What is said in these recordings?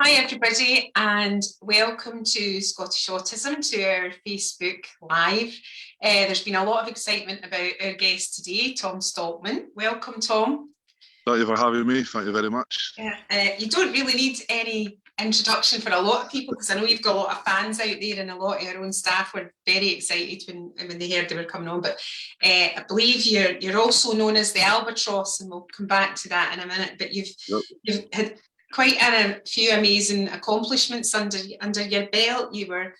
Hi everybody, and welcome to Scottish Autism, to our Facebook Live. There's been a lot of excitement about our guest today, Tom Stoltman. Welcome, Tom. Thank you for having me. Thank you very much. You don't really need any introduction for a lot of people, because I know you've got a lot of fans out there, and a lot of our own staff were very excited when they heard they were coming on. But I believe you're also known as the Albatross, and we'll come back to that in a minute. But you've had quite a few amazing accomplishments under your belt. You were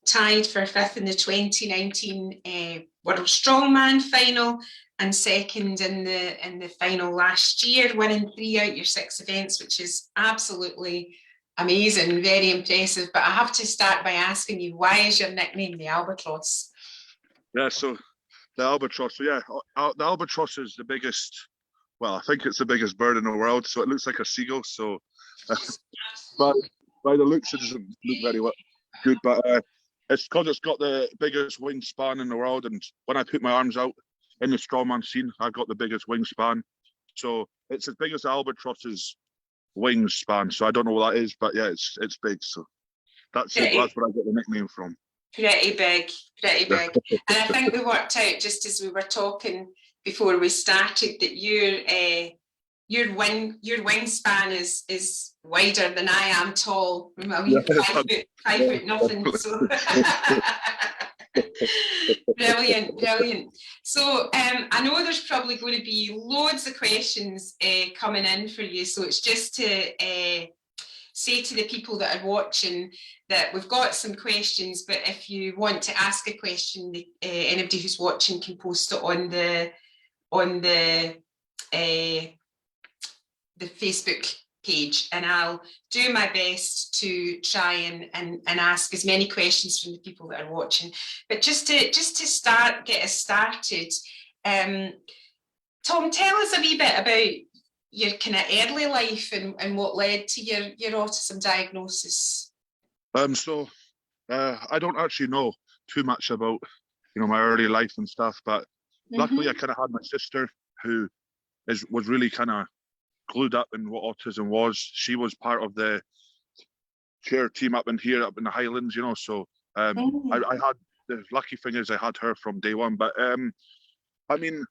tied for fifth in the 2019 World Strongman final, and second in the final last year, winning 3 out your 6 events, which is absolutely amazing, very impressive. But I have to start by asking you, why is your nickname the Albatross? Yeah, so the Albatross. So yeah, the Albatross is the biggest. Well, I think it's the biggest bird in the world. So it looks like a seagull. So, but by the looks, it doesn't look very good. But it's because it's got the biggest wingspan in the world. And when I put my arms out in the strongman scene, I've got the biggest wingspan. So it's as big as the Albatross's wingspan. So I don't know what that is, but yeah, it's big. So that's it. That's where I get the nickname from. Pretty big. And I think we worked out, just as we were talking before we started, that your wingspan is wider than I am tall. I'm a wee 5 foot nothing. So. Brilliant. So I know there's probably going to be loads of questions coming in for you. So it's just to say to the people that are watching that we've got some questions, but if you want to ask a question, anybody who's watching can post it on the Facebook page, and I'll do my best to try and ask as many questions from the people that are watching. But just to get us started, Tom, tell us a wee bit about your kind of early life and what led to your autism diagnosis. So I don't actually know too much about my early life and stuff, but luckily I kind of had my sister who was really kind of glued up in what autism was. She was part of the cheer team up in the Highlands, so I had, the lucky thing is I had her from day one. But I mean,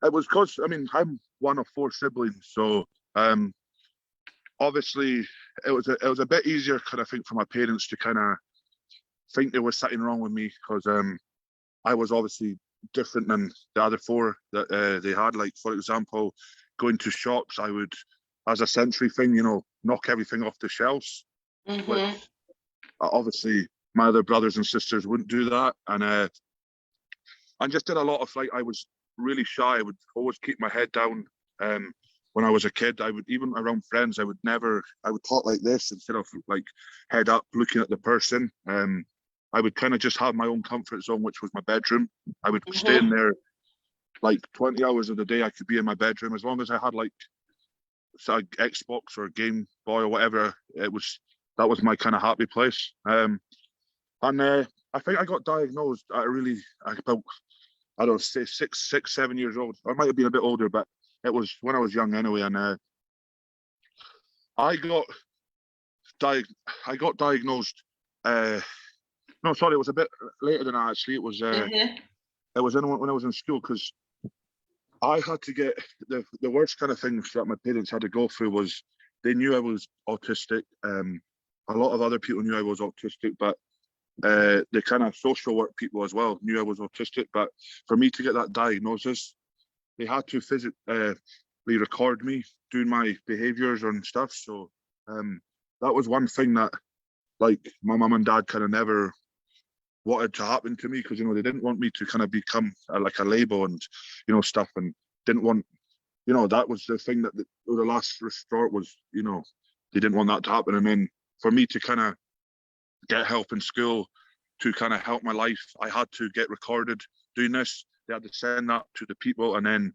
it was because I'm one of 4 siblings, so obviously it was a bit easier kind of thing for my parents to kind of think there was something wrong with me, because I was obviously different than the other 4 that they had. Like, for example, going to shops, I would, as a sensory thing, knock everything off the shelves, which obviously my other brothers and sisters wouldn't do that. And I just did a lot of, like, I was really shy. I would always keep my head down. When I was a kid, I would, even around friends, I would talk like this instead of like head up looking at the person. I would kind of just have my own comfort zone, which was my bedroom. I would stay in there like 20 hours of the day. I could be in my bedroom as long as I had like Xbox or Game Boy or whatever. That was my kind of happy place. And I think I got diagnosed at about, I don't know, say 6, 7 years old. I might have been a bit older, but it was when I was young anyway. And I got diagnosed. No, sorry, it was a bit later than that, actually. It was it was when I was in school, because I had to get the worst kind of things that my parents had to go through was they knew I was autistic. A lot of other people knew I was autistic, but the kind of social work people as well knew I was autistic. But for me to get that diagnosis, they had to physically record me doing my behaviors and stuff. So that was one thing that, like, my mum and dad kind of never wanted to happen to me, because they didn't want me to kind of become like a label and stuff, and didn't want that was the thing that the last resort was. They didn't want that to happen. And then for me to kind of get help in school to kind of help my life, I had to get recorded doing this. They had to send that to the people, and then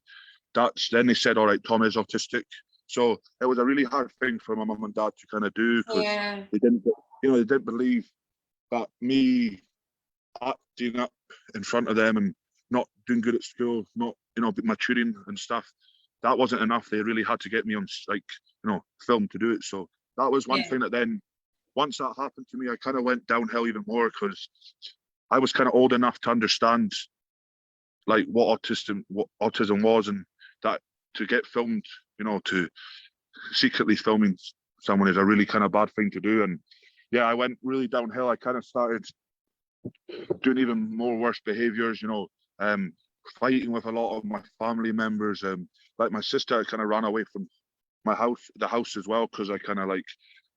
they said, all right, Tom is autistic. So it was a really hard thing for my mum and dad to kind of do, because they didn't believe that me acting up in front of them and not doing good at school, not maturing and stuff, that wasn't enough. They really had to get me on, like, film to do it. So that was one thing that then once that happened to me, I kind of went downhill even more, because I was kind of old enough to understand like what autism was, and that to get filmed, to secretly filming someone is a really kind of bad thing to do. And yeah, I went really downhill. I kind of started doing even more worse behaviors, fighting with a lot of my family members. Like my sister, I kind of ran away from the house as well, because I kind of like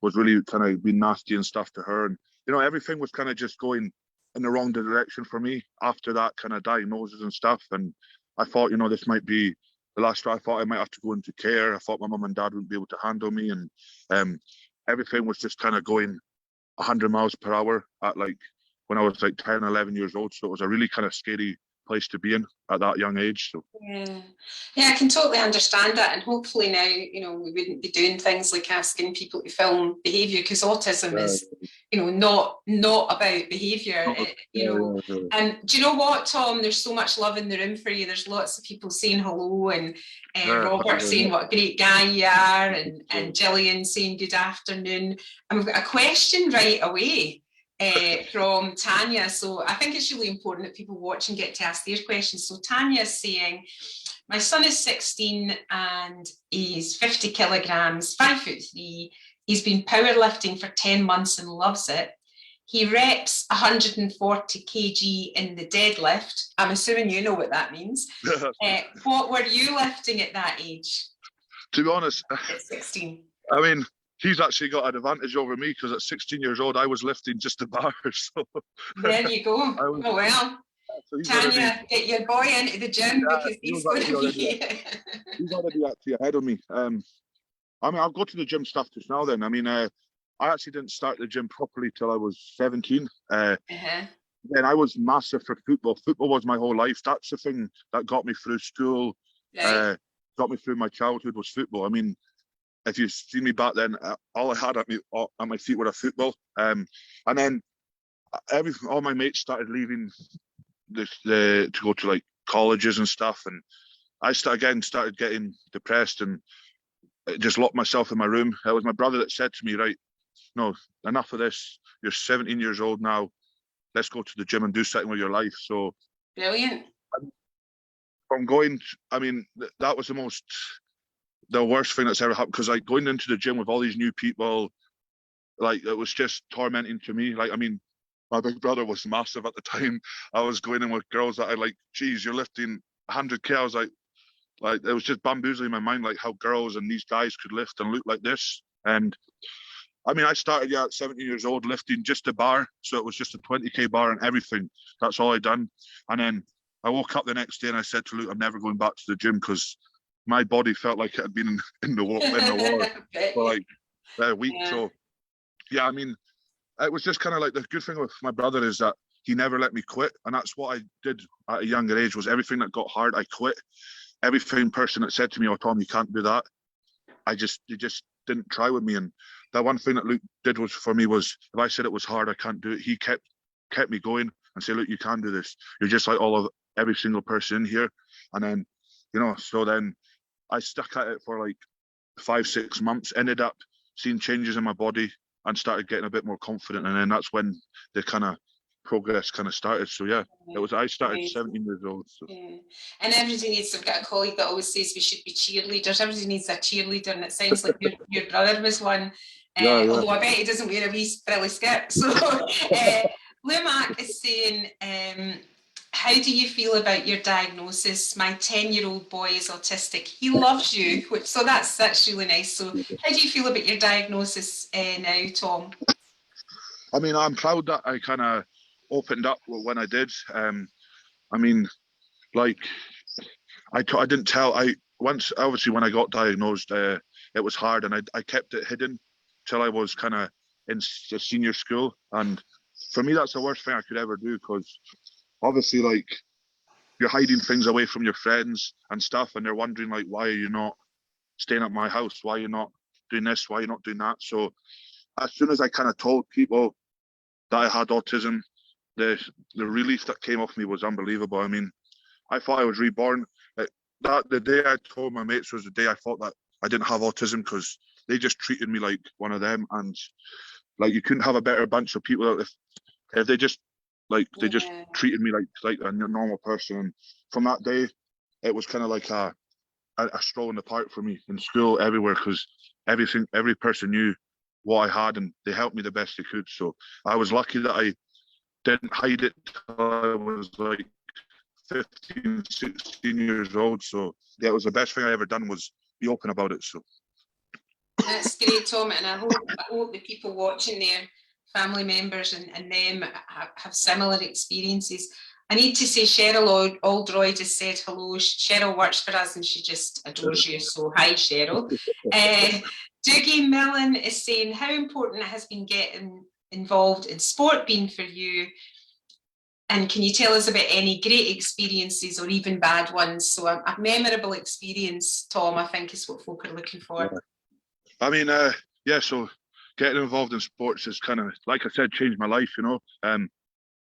was really kind of being nasty and stuff to her. And, everything was kind of just going in the wrong direction for me after that kind of diagnosis and stuff. And I thought, this might be the last straw. I thought I might have to go into care. I thought my mum and dad wouldn't be able to handle me. And everything was just kind of going 100 miles per hour at like when I was like 10, 11 years old. So it was a really kind of scary place to be in at that young age. So yeah, I can totally understand that, and hopefully now we wouldn't be doing things like asking people to film behavior, because autism is not about behavior. And do you know what, Tom, there's so much love in the room for you. There's lots of people saying hello, and Robert saying what a great guy you are, and Gillian saying good afternoon. And we've got a question right away from Tanya. So I think it's really important that people watch and get to ask their questions. So Tanya is saying, my son is 16 and he's 50 kilograms, 5'3". He's been powerlifting for 10 months and loves it. He reps 140 kg in the deadlift. I'm assuming you know what that means. What were you lifting at that age? To be honest, at 16. I mean, he's actually got an advantage over me, because at 16 years old, I was lifting just the bar. So there you go. Oh well. So Tanya, get your boy into the gym, because he's going to be. He's already actually ahead of me. I mean, I'll go to the gym stuff just now. Then, I mean, I actually didn't start the gym properly till I was 17. Then I was massive for football. Football was my whole life. That's the thing that got me through school. Right. Got me through my childhood was football. I mean, if you see me back then, all I had at my feet were a football. And then all my mates started leaving to go to like colleges and stuff, and I started getting depressed and just locked myself in my room. It was my brother that said to me, right, no, enough of this. You're 17 years old now. Let's go to the gym and do something with your life. So brilliant. From going, I mean, that was the worst thing that's ever happened, because like going into the gym with all these new people, like it was just tormenting to me. Like, I mean, my big brother was massive at the time. I was going in with girls that I like, geez, you're lifting 100k. I was like it was just bamboozling my mind, like how girls and these guys could lift and look like this. And I mean, I started at 17 years old lifting just a bar. So it was just a 20k bar and everything. That's all I done. And then I woke up the next day and I said to Luke, I'm never going back to the gym, because my body felt like it had been in the war for like a week. Yeah. So yeah, I mean, it was just kind of like, the good thing with my brother is that he never let me quit. And that's what I did at a younger age, was everything that got hard, I quit. Every person that said to me, oh, Tom, you can't do that, they just didn't try with me. And that one thing that Luke did for me was, if I said it was hard, I can't do it, he kept me going and say, look, you can do this. You're just like every single person in here. And then, so then I stuck at it for like 5-6 months, ended up seeing changes in my body and started getting a bit more confident. And then that's when the kind of progress kind of started. So yeah, I started 17 years old. So. Yeah. And everybody needs, I've got a colleague that always says we should be cheerleaders. Everybody needs a cheerleader, and it sounds like your brother was one. Although I bet he doesn't wear a wee frilly skirt. So Lumac is saying, how do you feel about your diagnosis? My 10-year-old boy is autistic. He loves you, so that's really nice. So how do you feel about your diagnosis now, Tom? I mean, I'm proud that I kind of opened up when I did. I mean, like, I didn't tell. Once, obviously, when I got diagnosed, it was hard, and I kept it hidden till I was kind of in senior school. And for me, that's the worst thing I could ever do, because obviously, like, you're hiding things away from your friends and stuff, and they're wondering, like, why are you not staying at my house? Why are you not doing this? Why are you not doing that? So as soon as I kind of told people that I had autism, the relief that came off me was unbelievable. I mean, I thought I was reborn. The day I told my mates was the day I thought that I didn't have autism, because they just treated me like one of them. And Like you couldn't have a better bunch of people if they just they just treated me like a normal person. And from that day, it was kind of like a stroll in the park for me in school, everywhere, because every person knew what I had and they helped me the best they could. So I was lucky that I didn't hide it till I was like 15, 16 years old. So yeah, it was the best thing I ever done was be open about it. So that's great, Tom, and I hope the people watching there, family members and them have similar experiences. I need to say Cheryl Oldroyd just said hello. Cheryl works for us and she just adores you. So hi, Cheryl. Dougie Millen is saying how important it has been getting involved in sport been for you. And can you tell us about any great experiences or even bad ones? So a memorable experience, Tom, I think is what folk are looking for. I mean, yeah, so getting involved in sports has kind of, like I said, changed my life, you know.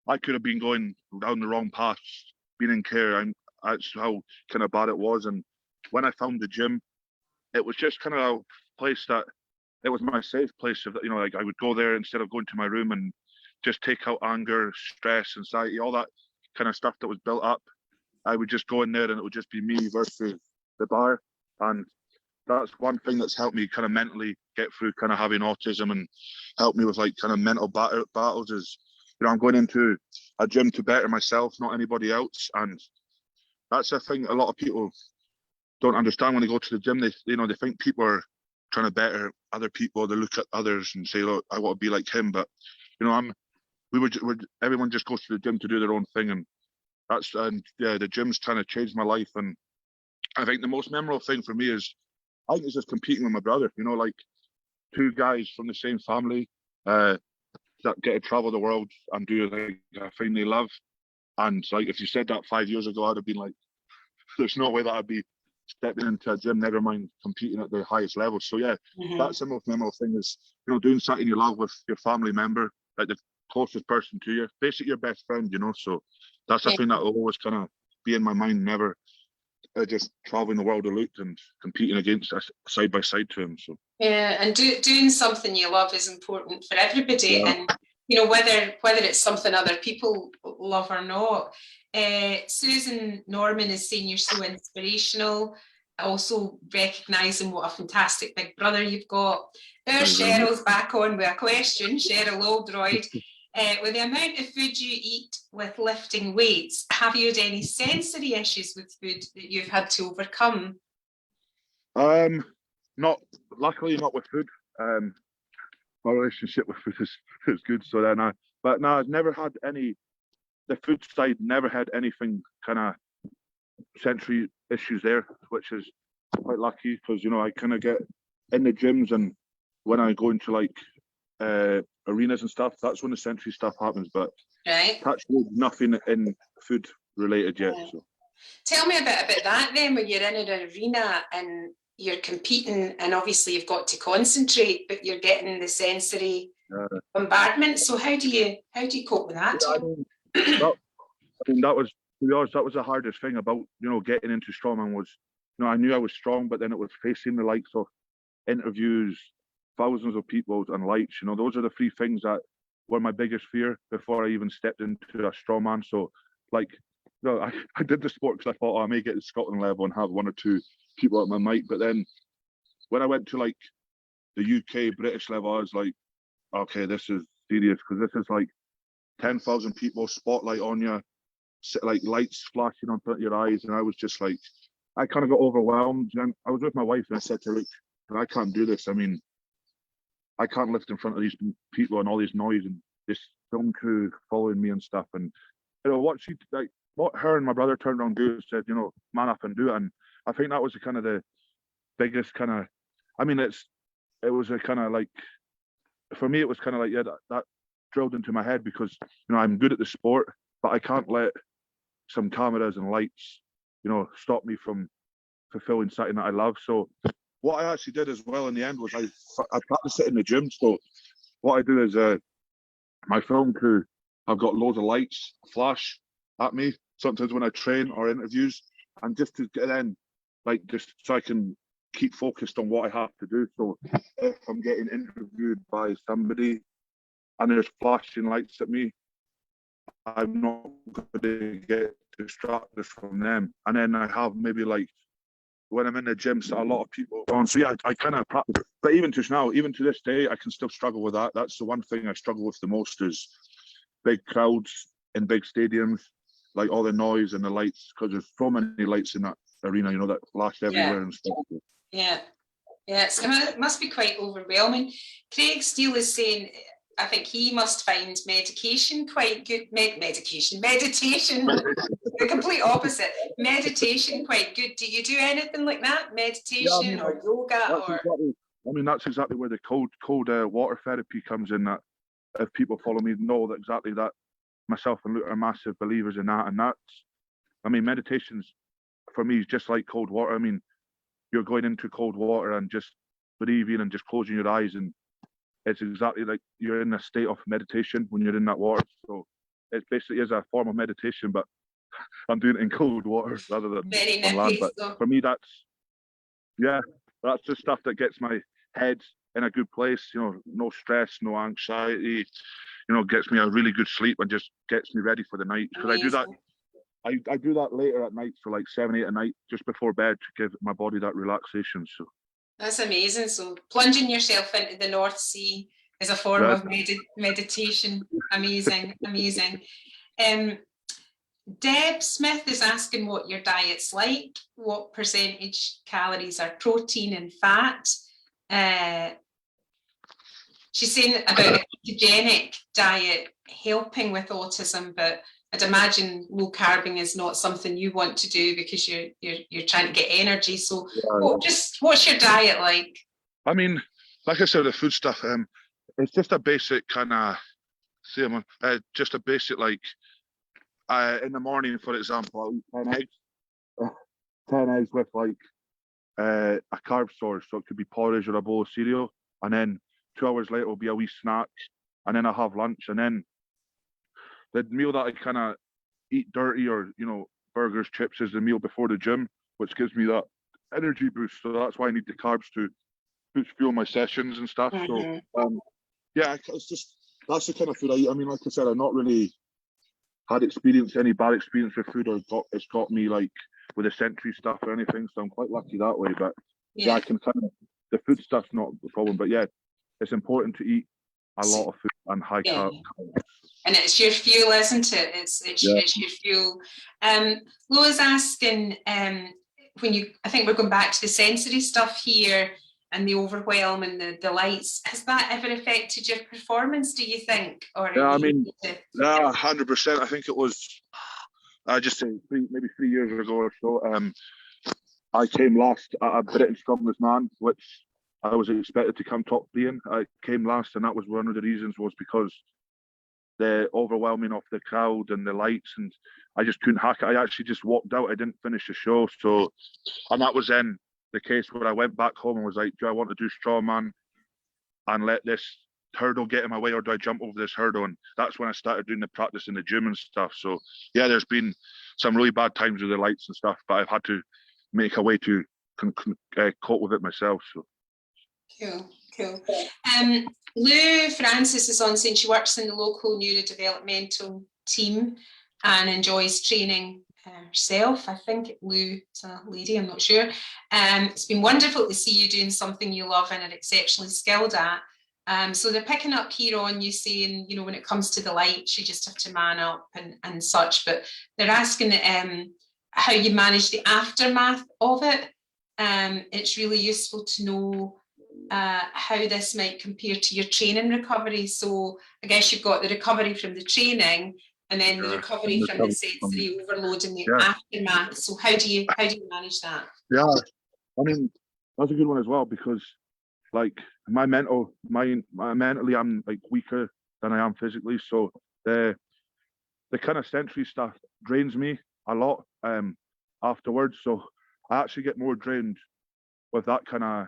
I could have been going down the wrong path, being in care. That's how kind of bad it was. And when I found the gym, it was just kind of a place that it was my safe place. Of, you know, like I would go there instead of going to my room and just take out anger, stress, anxiety, all that kind of stuff that was built up. I would just go in there and it would just be me versus the bar. And that's one thing that's helped me kind of mentally get through kind of having autism and help me with like kind of mental battles is, you know, I'm going into a gym to better myself, not anybody else. And that's a thing a lot of people don't understand when they go to the gym. They, you know, they think people are trying to better other people. They look at others and say, look, I want to be like him. But, you know, everyone just goes to the gym to do their own thing. And yeah, the gym's kind of changed my life. And I think the most memorable thing for me is, I think it's just competing with my brother, you know, like two guys from the same family that get to travel the world and do like a thing they love. And like, if you said that 5 years ago, I'd have been like, there's no way that I'd be stepping into a gym, never mind competing at the highest level. So yeah, that's the most memorable thing is, you know, doing something you love with your family member, like the closest person to you, basically your best friend, you know. So that's a thing that will always kind of be in my mind, never just traveling the world alone and competing against us side by side to him. So yeah, and doing something you love is important for everybody, and you know whether it's something other people love or not. Susan Norman is saying you're so inspirational. Also recognizing what a fantastic big brother you've got. There's Cheryl's back on with a question. Cheryl Oldroyd. With the amount of food you eat with lifting weights, have you had any sensory issues with food that you've had to overcome? Not luckily not with food. My relationship with food is good. So then but no, I've never had any. The food side never had anything kind of sensory issues there, which is quite lucky because you know I kind of get in the gyms and when I go into like arenas and stuff, that's when the sensory stuff happens. But touch wood, nothing in food related yet. So tell me a bit about that then. When you're in an arena and you're competing, and obviously you've got to concentrate, but you're getting the sensory bombardment. So how do you cope with that? I mean, that was, to be honest, that was the hardest thing about, you know, getting into strongman was, you know, I knew I was strong, but then it was facing the likes of interviews, thousands of people and lights, you know, those are the three things that were my biggest fear before I even stepped into a strongman. So like, you know, I did the sport because I thought, oh, I may get to Scotland level and have one or two people at my mic. But then when I went to like the UK British level, I was like, okay, this is serious because this is like 10,000 people, spotlight on you, like lights flashing on front of your eyes. And I was just like, I kind of got overwhelmed. And I was with my wife and I said to her, look, I can't do this. I mean, I can't lift in front of these people and all this noise and this film crew following me and stuff. And, you know, what her and my brother turned around and do said, you know, man up and do it. And I think that was the kind of the biggest kind of, I mean, it was a kind of like, for me, it was kind of like, yeah, that drilled into my head because, you know, I'm good at the sport, but I can't let some cameras and lights, you know, stop me from fulfilling something that I love. So what I actually did as well in the end was I practiced it in the gym. So what I do is my film crew, I've got loads of lights flash at me sometimes when I train or interviews, and just to get in, like, just so I can keep focused on what I have to do. So if I'm getting interviewed by somebody and there's flashing lights at me, I'm not going to get distracted from them. And then I have maybe like when I'm in the gym, so a lot of people on. So yeah, I kind of practice. But even to now, even to this day, I can still struggle with that. That's the one thing I struggle with the most is big crowds in big stadiums, like all the noise and the lights, because there's so many lights in that arena, you know, that flash everywhere and stuff. Yeah. It must be quite overwhelming. Craig Steele is saying, I think he must find medication quite good. Meditation, the complete opposite. Meditation quite good. Do you do anything like that? Meditation or yoga or? That's exactly where the cold water therapy comes in. That if people follow me know that exactly that. Myself and Luke are massive believers in that, and that's. Meditation's for me is just like cold water. You're going into cold water and just breathing and just closing your eyes, and it's exactly like you're in a state of meditation when you're in that water. So it basically is a form of meditation, but I'm doing it in cold water rather than on land. But for me, that's the stuff that gets my head in a good place. No stress, no anxiety. Gets me a really good sleep and just gets me ready for the night. Because I do that. I do that later at night, for like 7, 8 at night, just before bed, to give my body that relaxation. So that's amazing. So plunging yourself into the North Sea is a form of meditation. Amazing. Deb Smith is asking what your diet's like. What percentage calories are protein and fat? She's saying about a ketogenic diet helping with autism, but I'd imagine low carbing is not something you want to do because you're trying to get energy. So what's your diet like? Like I said, the food stuff, it's just a basic kind of just a basic, like in the morning, for example, I'll eat 10 eggs with like a carb source. So it could be porridge or a bowl of cereal. And then 2 hours later will be a wee snack. And then I'll have lunch. And then the meal that I kind of eat dirty, or burgers, chips, is the meal before the gym, which gives me that energy boost. So that's why I need the carbs to fuel my sessions and stuff. Mm-hmm. So it's just that's the kind of food I eat. Like I said, I've not really had any bad experience with food, or it's got me like with the Century stuff or anything. So I'm quite lucky that way. But I can the food stuff's not the problem. But it's important to eat a lot of food and high carb. And it's your fuel, isn't it? It's your fuel. Laura's asking, I think we're going back to the sensory stuff here and the overwhelm and the lights. Has that ever affected your performance, do you think? Or 100%. I think it was, just say maybe 3 years ago or so. I came last at a Britain's Strongest Man, which I was expected to come top 3 in. I came last, and that was one of the reasons, was because the overwhelming of the crowd and the lights, and I just couldn't hack it. I actually just walked out. I didn't finish the show. So, and that was then the case where I went back home and was like, do I want to do strongman and let this hurdle get in my way, or do I jump over this hurdle? And that's when I started doing the practice in the gym and stuff. So there's been some really bad times with the lights and stuff, but I've had to make a way to cope with it myself. So cool. Lou Francis is on, saying she works in the local neurodevelopmental team and enjoys training herself. I think Lou is a lady, I'm not sure. It's been wonderful to see you doing something you love and are exceptionally skilled at. So they're picking up here on you saying, when it comes to the lights, you just have to man up and such, but they're asking how you manage the aftermath of it. It's really useful to know how this might compare to your training recovery. So I guess you've got the recovery from the training, and then the recovery from the sensory overload and the aftermath. So how do you manage that? Yeah, that's a good one as well, because like mentally I'm like weaker than I am physically. So the kind of sensory stuff drains me a lot afterwards. So I actually get more drained with that kind of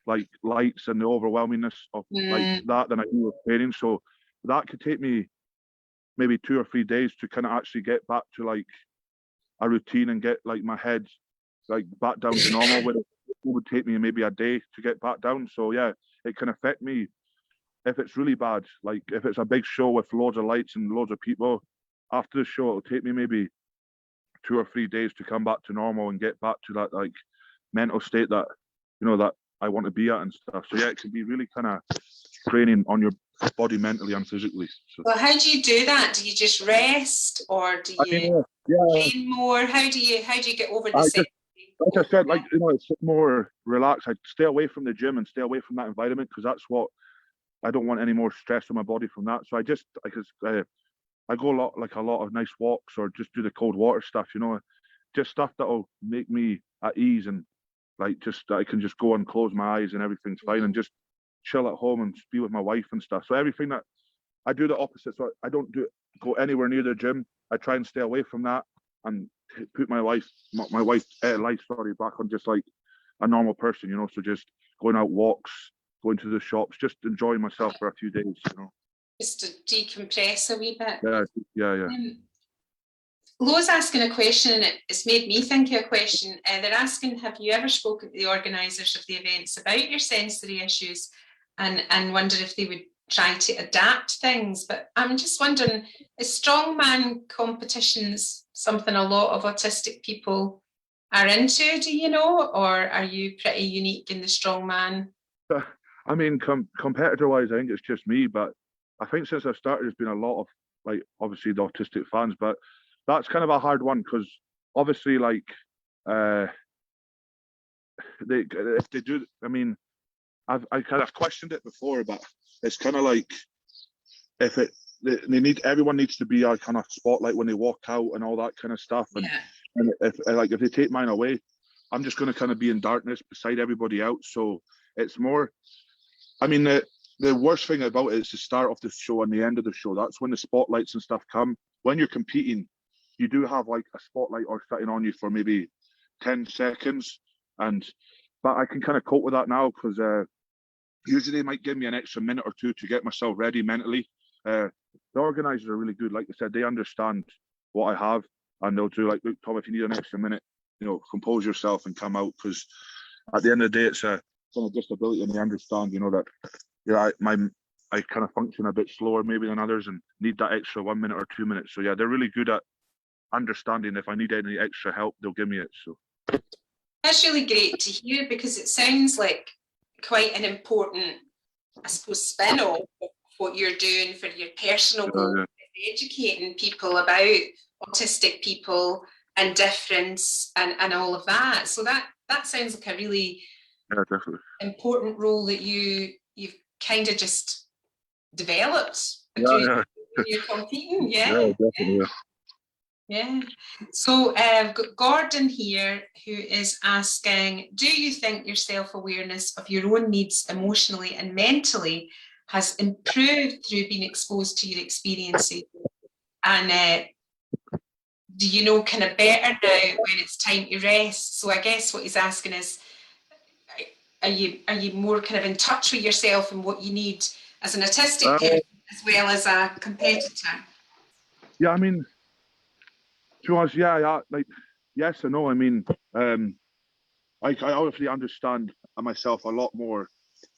like lights and the overwhelmingness of like that than I do with training. So that could take me maybe 2 or 3 days to kind of actually get back to like a routine and get like my head like back down to normal. Where it would take me maybe a day to get back down. So it can affect me if it's really bad, like if it's a big show with loads of lights and loads of people, after the show, it'll take me maybe 2 or 3 days to come back to normal and get back to that like mental state that, you know, that I want to be at and stuff. So yeah, it can be really kind of training on your body mentally and physically. So. Well, how do you do that? Do you just rest, or do you train more? How do you get over the set? Like I said, like, you know, it's more relaxed. I stay away from the gym and stay away from that environment, because that's what I don't want any more stress on my body from that. So I go a lot of nice walks, or just do the cold water stuff, you know, just stuff that'll make me at ease, and like just that I can just go and close my eyes and everything's fine, and just chill at home and be with my wife and stuff. So everything that I do the opposite. So I don't go anywhere near the gym. I try and stay away from that and put my wife's life back on just like a normal person, you know. So just going out walks, going to the shops, just enjoying myself for a few days, you know. Just to decompress a wee bit. Yeah. Lo's asking a question, and it's made me think of a question. They're asking, have you ever spoken to the organisers of the events about your sensory issues, and wondered if they would try to adapt things? But I'm just wondering, is strongman competitions something a lot of autistic people are into, do you know, or are you pretty unique in the strongman? I mean, competitor-wise, I think it's just me, but I think since I've started, there's been a lot of, like, obviously the autistic fans, but that's kind of a hard one, because obviously, like, if they do, I mean, I kind of questioned it before, but it's kind of like, if everyone needs to be a kind of spotlight when they walk out and all that kind of stuff, and if they take mine away, I'm just going to kind of be in darkness beside everybody else. So it's more, I mean, the worst thing about it is the start of the show and the end of the show. That's when the spotlights and stuff come. When you're competing, you do have like a spotlight or something on you for maybe 10 seconds, but I can kind of cope with that now, because usually they might give me an extra minute or two to get myself ready mentally. The organisers are really good. Like I said, they understand what I have, and they'll do like, look, Tom, if you need an extra minute, you know, compose yourself and come out, because at the end of the day, it's a kind of disability, and they understand, you know, that I kind of function a bit slower maybe than others and need that extra 1 minute or 2 minutes. So yeah, they're really good at understanding if I need any extra help, they'll give me it. So that's really great to hear, because it sounds like quite an important, I suppose, spin-off of what you're doing for your personal goal, educating people about autistic people and difference and all of that. So that sounds like a really important role that you've kind of just developed when you're competing. Yeah. So Gordon here, who is asking, do you think your self-awareness of your own needs emotionally and mentally has improved through being exposed to your experiences? And do you know kind of better now when it's time to rest? So I guess what he's asking is, are you more kind of in touch with yourself and what you need as an autistic person as well as a competitor? Yeah, I mean, to be honest, yeah, like, yes and no. I mean, I obviously understand myself a lot more,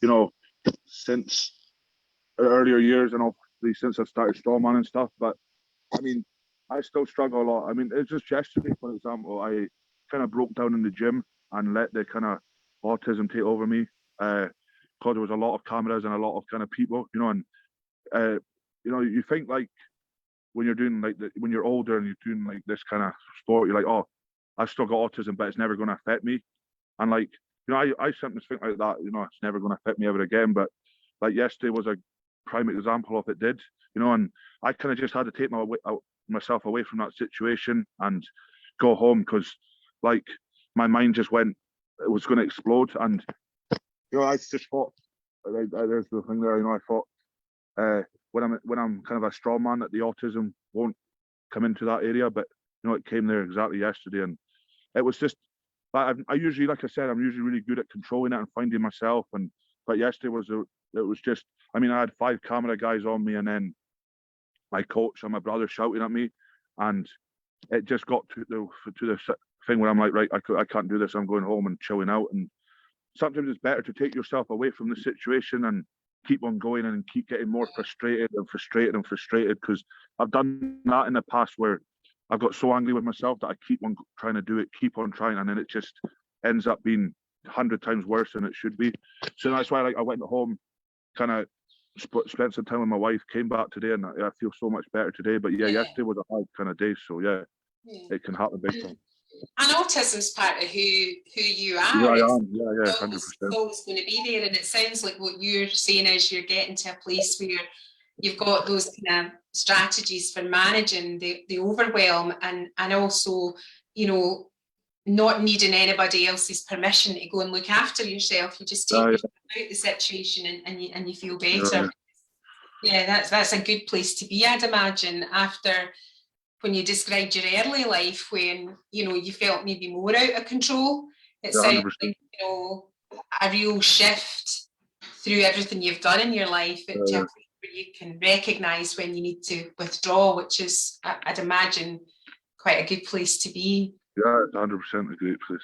you know, since earlier years, and obviously since I've started strongman and stuff. But I mean, I still struggle a lot. I mean, it's just yesterday, for example, I kind of broke down in the gym and let the kind of autism take over me, because there was a lot of cameras and a lot of kind of people, you know, and you know, you think like when you're doing like when you're older and you're doing like this kind of sport, you're like, oh, I've still got autism, but it's never going to affect me. And like, you know, I sometimes think like that, you know, it's never going to affect me ever again. But like yesterday was a prime example of it did, you know, and I kind of just had to take myself away from that situation and go home, because like my mind just went, it was going to explode. And, you know, I just thought, there's the thing there, you know, I thought when I'm kind of a strong man that the autism won't come into that area, but, you know, it came there exactly yesterday. And it was just, I usually, like I said, I'm usually really good at controlling it and finding myself. But yesterday it was just, I mean, I had 5 camera guys on me, and then my coach and my brother shouting at me, and it just got to the thing where I'm like, right, I can't do this. I'm going home and chilling out. And sometimes it's better to take yourself away from the situation and keep on going and keep getting more frustrated and frustrated and frustrated, because I've done that in the past where I've got so angry with myself that I keep on trying to do it, keep on trying, and then it just ends up being 100 times worse than it should be. So that's why, like, I went home, kind of spent some time with my wife, came back today, and I feel so much better today. But yeah, yesterday was a hard kind of day, so yeah, it can happen big time. And autism's part of who you are. Yeah, I am. Yeah, 100%. It's always going to be there, and it sounds like what you're saying is you're getting to a place where you've got those kind of strategies for managing the overwhelm, and also, you know, not needing anybody else's permission to go and look after yourself. You just take yourself out the situation and you feel better. Yeah, that's a good place to be, I'd imagine, after when you described your early life when, you know, you felt maybe more out of control. It sounds like, you know, a real shift through everything you've done in your life to a place where you can recognise when you need to withdraw, which is, I'd imagine, quite a good place to be. Yeah, it's 100% a great place.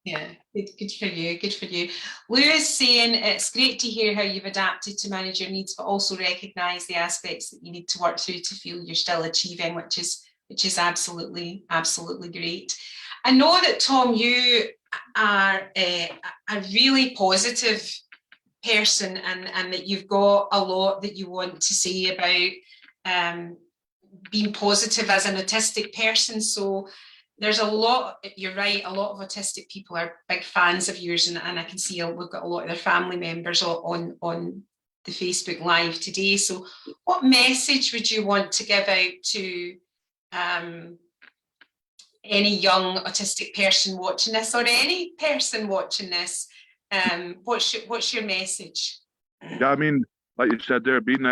Yeah, good for you, good for you. Lou is saying it's great to hear how you've adapted to manage your needs, but also recognise the aspects that you need to work through to feel you're still achieving, which is absolutely great. I know that, Tom, you are a really positive person, and that you've got a lot that you want to say about being positive as an autistic person. So there's a lot, you're right, a lot of autistic people are big fans of yours, and I can see we've got a lot of their family members on the Facebook Live today. So what message would you want to give out to any young autistic person watching this, or any person watching this? What's your message? Yeah, I mean, like you said there, being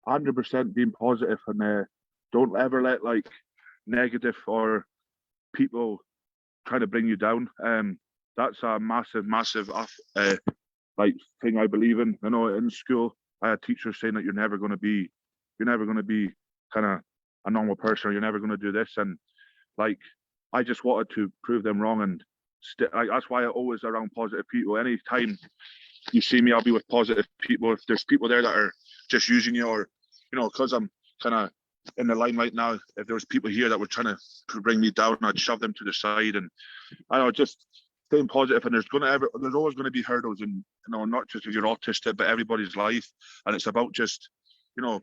100% being positive, and don't ever let like negative or people trying to bring you down. That's a massive like thing I believe in. You know, in school I had teachers saying that you're never going to be kind of a normal person, or you're never going to do this, and like I just wanted to prove them wrong, and that's why I'm always around positive people. Anytime you see me, I'll be with positive people. If there's people there that are just using you, or, you know, because I'm kind of in the limelight now, if there was people here that were trying to bring me down, I'd shove them to the side. And I don't know, just staying positive. And there's always going to be hurdles, and, you know, not just if you're autistic, but everybody's life. And it's about just, you know,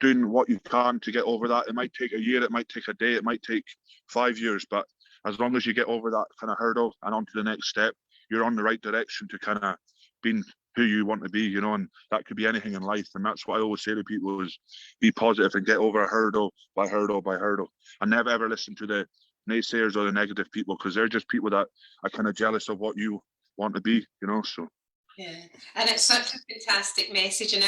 doing what you can to get over that. It might take a year, it might take a day, it might take 5 years, but as long as you get over that kind of hurdle and onto the next step, you're on the right direction to kind of being who you want to be, you know. And that could be anything in life. And that's what I always say to people is be positive and get over a hurdle by hurdle by hurdle, and never ever listen to the naysayers or the negative people, because they're just people that are kind of jealous of what you want to be, you know. So yeah, and it's such a fantastic message, and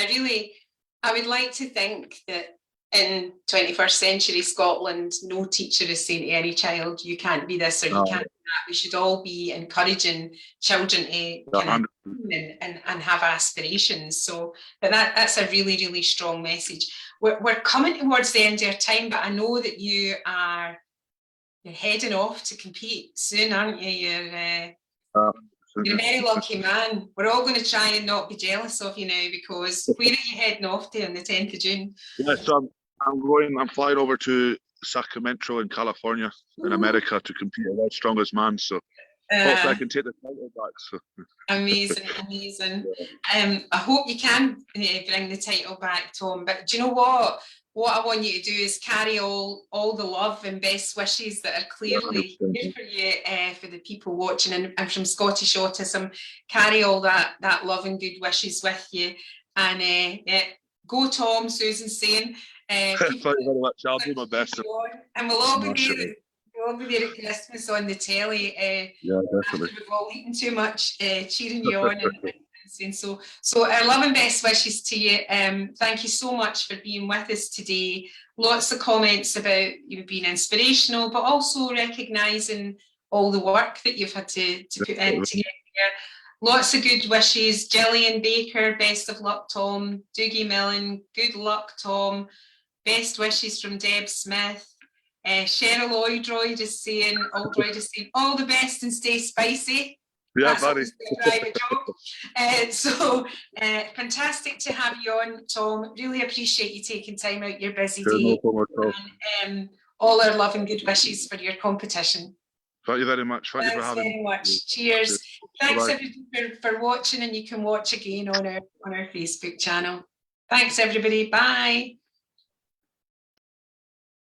I would like to think that in 21st century Scotland, no teacher is saying to any child, you can't be this or you can't be that. We should all be encouraging children to kind of and have aspirations. So, but that's a really, really strong message. We're coming towards the end of our time, but I know that you're heading off to compete soon, aren't you? You're a very lucky man. We're all going to try and not be jealous of you now, because where are you heading off to on the 10th of June? Yeah, so I'm flying over to Sacramento in California, in America, to compete at World's Strongest Man. So hopefully I can take the title back. So amazing. I hope you can bring the title back, Tom. But do you know what? What I want you to do is carry all the love and best wishes that are clearly here for you, for the people watching, and from Scottish Autism. Carry all that love and good wishes with you. And go, Tom, Susan's saying. Thank you very much. I'll do my best. And we'll all be there. We'll be there at Christmas on the telly. Yeah, definitely. We've all eaten too much, cheering you on and saying so. So our love and best wishes to you. Thank you so much for being with us today. Lots of comments about you being inspirational, but also recognising all the work that you've had to put in to get here. Lots of good wishes. Gillian Baker, best of luck, Tom. Doogie Millen, good luck, Tom. Best wishes from Deb Smith. Cheryl Oldroyd is saying all the best and stay spicy. Yeah, That's buddy. always a private job. So fantastic to have you on, Tom. Really appreciate you taking time out your busy Sure, day. no problem at all. And all our love and good wishes for your competition. Thank you very much. Thank you for Thanks having very me. much. Cheers. Cheers. Thanks Bye-bye. everybody for watching, and you can watch again on our Facebook channel. Thanks everybody. Bye.